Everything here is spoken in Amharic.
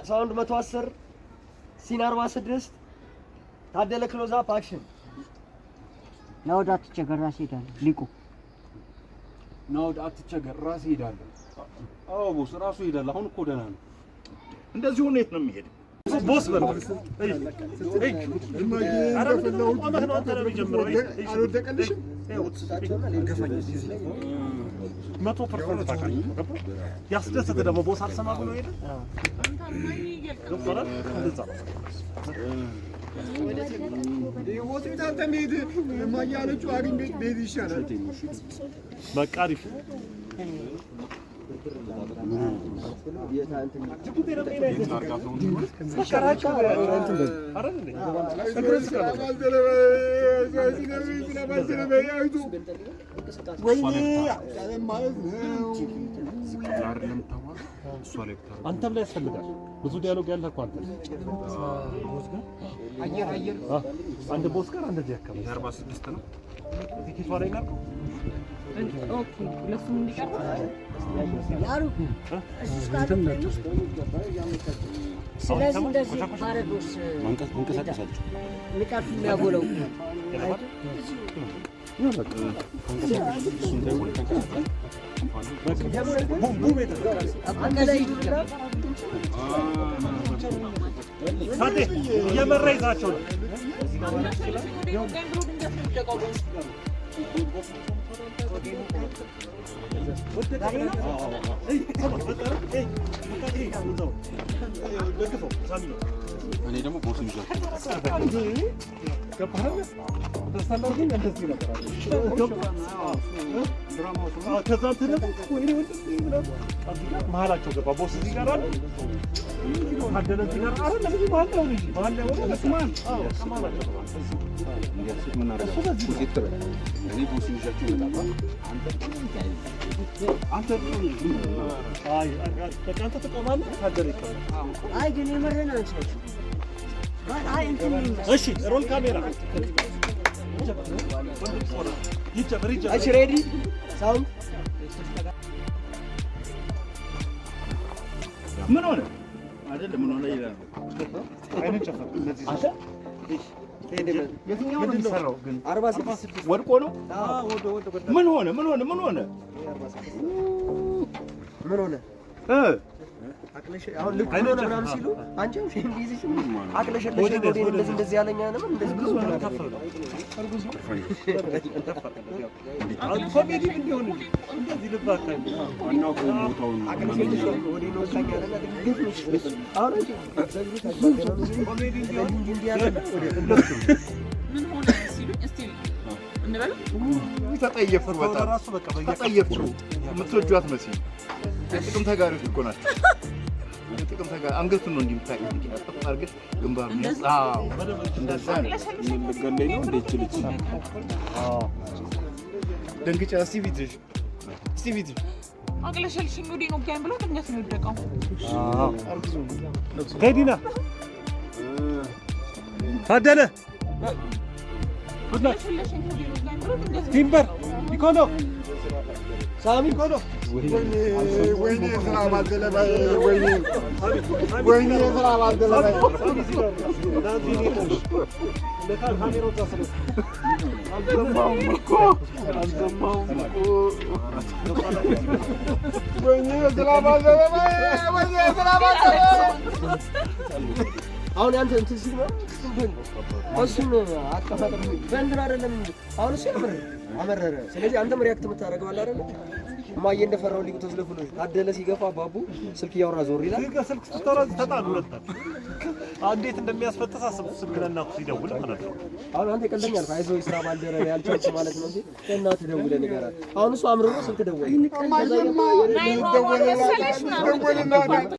ሳውንድ 110 ሲን 46 ታደለ ክሎዝ አፕ አክሽን ናውድ አትቸገር ራስ ሄዳለሁ ሊቁ ናውድ አትቸገር ራስ ሄዳለሁ አዎ ቦስ ራሱ ሄዳል አሁን እኮ ደህና ነው እንደዚህ ሆነት ነው የሚሄድ ቦስ በለው መቶ ፐርሰንት ታውቃለህ ያስደሰተ ደግሞ ቦስ አልሰማ ብሎ ሄደ ዶክተር እንደዛ ሆስፒታል ተመሄድ ማያለችው አግኝ ቤት ይሻላል በቃ አሪፍ አንተም ላይ ያስፈልጋል ብዙ ዲያሎግ ያለ እኮ አንተ አየር አንድ ቦስ ጋር እንደዚህ አካባቢ 46 ነው ቲኬት ላይ ነው ኦኬ ለሱም እንዲቀር ያሩ ስለዚህ እንደዚህ ባረዶስ መንቀሳቀሳችሁ ንቃት የሚያጎለው የመራ ይዛቸው ነው እኔ ደግሞ ቦስ ይዟል ከፓራለ ተስተላልኩ እንደዚህ ነበር ድራማው ከዛ ተደረገ ወይ ነው መሀላቸው ገባ ቦስ እዚህ ጋር አለ ታደለ እዚህ ጋር አለ ለምን መሀል ነው እንጂ መሀል ላይ ወደ ለስማን ከማላቸው ምን አደረገ እኔ ቦስ ይዟቸው ይመጣል አንተ አይ አንተ ተቆማለህ ታደለ ይቀር አይ ግን የመረና አንቺ አይ እንትን እሺ ሮል ካሜራ ይጀምር እሺ ሬዲ ሳውንድ ምን ሆነ አይደለም ምን ሆነ ይላል አይነ ጨፈር ለዚህ አለ የትኛው ነው የሚሰራው ግን 46 ወድቆ ነው ወደ ምን ሆነ ምን ሆነ አቅለሽ አሁን ልክ ነው ምናምን ሲሉ አንቺም እንዲዚህ አቅለሽ እንደዚህ ያለኛ ነው እንደዚህ ብዙ ተከፈለ አርጉዝ አሁን ኮሜዲ እንዲሆን እንደዚህ ልባካኝ ዋናው ቦታው ነው አቅለሽ ወደ ነው ካኛ አሁን ኮሜዲ እንዲሆን እንዲያለ ምን ሆነ ሲሉ እስቲ እንበል ተጠየፍን በጣም ራሱ በቃ ተጠየፍኩ የምትወጇት መስይ ጥቅም ተጋሪዎች እኮ ናቸው ጥቅም ተጋሪ አንገቱን ነው እንዲምታቀኝ አርገሽ ግንባሩ አዎ እንደዛ ነው የሚገለኝ ነው እንደ ይችልች አዎ ደንግጫ እስቲ ቪዲዮ አቅለሽልሽኝ ወዲህ ነው ጋር ብሎ ድንገት ነው የወደቀው አዎ ከዲና ታደለ ቲምበር ኢኮኖ ሳሚ ኢኮኖ ወይኔ ስራ ባልደለበ ወይኔ ስራ ባልደለበ አሁን አንተ እንትን ሲል ነው እሱን አቀፋጠር በእንትን አይደለም አሁን እሱ አመረረ ስለዚህ አንተም ሪያክት የምታደርገው አለ አይደል ማየ እንደፈራው ሊቁ ተዝለፍሎ ታደለ ሲገፋ ባቡ ስልክ ያወራ ዞር ይላል ስልክ ስትወራ ተጣሉ ሁለታችሁ እንዴት እንደሚያስፈጥስ አስብ ስልክና እኮ ሲደውል ማለት ነው አሁን አንተ ቀልደኛል አይዞህ ስራ ባልደረ ያልቻልኩ ማለት ነው እንጂ እናት ደውለ ንገራት አሁን እሱ አምርሮ ስልክ ደወለ